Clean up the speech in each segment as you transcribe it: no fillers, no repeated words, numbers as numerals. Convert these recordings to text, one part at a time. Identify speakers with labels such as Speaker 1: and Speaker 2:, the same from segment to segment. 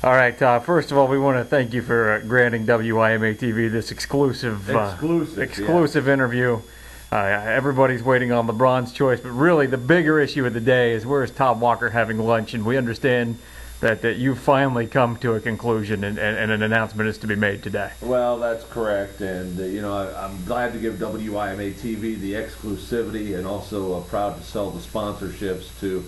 Speaker 1: All right, first of all, we want to thank you for granting WIMA TV this exclusive interview. Everybody's waiting on LeBron's choice, but really the bigger issue of the day is where's Todd Walker having lunch, and we understand that you finally come to a conclusion and an announcement is to be made today.
Speaker 2: Well, that's correct, and I'm glad to give WIMA TV the exclusivity, and also proud to sell the sponsorships to,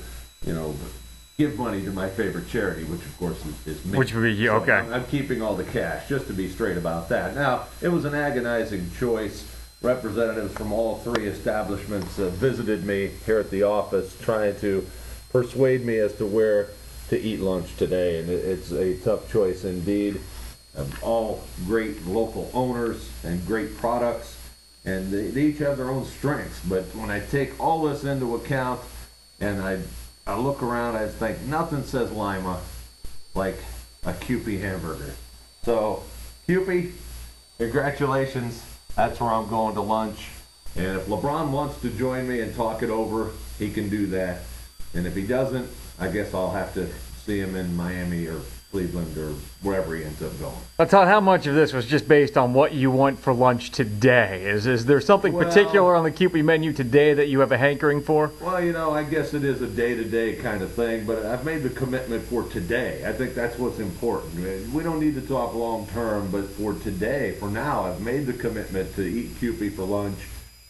Speaker 2: give money to my favorite charity, which of course is me.
Speaker 1: Which would be, okay.
Speaker 2: So I'm keeping all the cash, just to be straight about that. Now, it was an agonizing choice. Representatives from all three establishments visited me here at the office trying to persuade me as to where to eat lunch today, and it's a tough choice indeed. All great local owners and great products, and they each have their own strengths, but when I take all this into account and I look around, I think nothing says Lima like a Kewpie hamburger. So, Kewpie, congratulations. That's where I'm going to lunch. And if LeBron wants to join me and talk it over, he can do that. And if he doesn't, I guess I'll have to see him in Miami or Cleveland or wherever he ends up going.
Speaker 1: Todd, how much of this was just based on what you want for lunch today? Is there something particular on the Kewpie menu today that you have a hankering for?
Speaker 2: Well, I guess it is a day-to-day kind of thing, but I've made the commitment for today. I think that's what's important. We don't need to talk long-term, but for today, for now, I've made the commitment to eat Kewpie for lunch,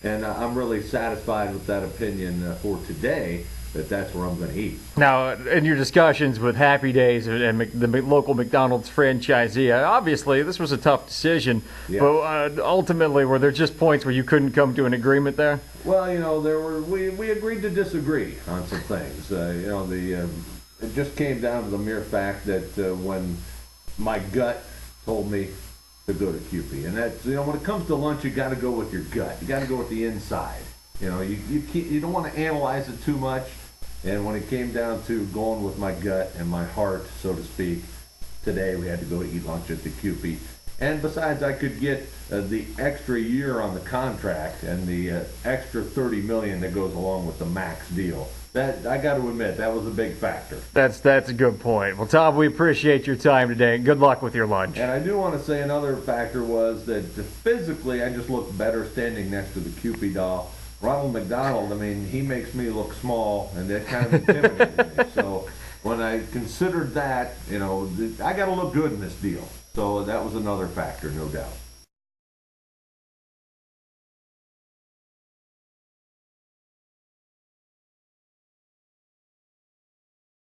Speaker 2: and I'm really satisfied with that opinion for today. That's where I'm going to eat.
Speaker 1: Now, in your discussions with Happy Days and the local McDonald's franchisee, obviously this was a tough decision,
Speaker 2: yeah.
Speaker 1: But ultimately, were there just points where you couldn't come to an agreement there?
Speaker 2: Well, we agreed to disagree on some things. It just came down to the mere fact that when my gut told me to go to Kewpie, and that's, when it comes to lunch, you got to go with your gut. You got to go with the inside. You don't want to analyze it too much. And when it came down to going with my gut and my heart, so to speak, today we had to go eat lunch at the Kewpie. And besides, I could get the extra year on the contract and the extra $30 million that goes along with the max deal. That, I got to admit, that was a big factor.
Speaker 1: That's a good point. Well, Todd, we appreciate your time today, and good luck with your lunch.
Speaker 2: And I do want to say another factor was that physically I just looked better standing next to the Kewpie doll. Ronald McDonald, he makes me look small, and that kind of intimidated me. So when I considered that, I got to look good in this deal. So that was another factor, no doubt.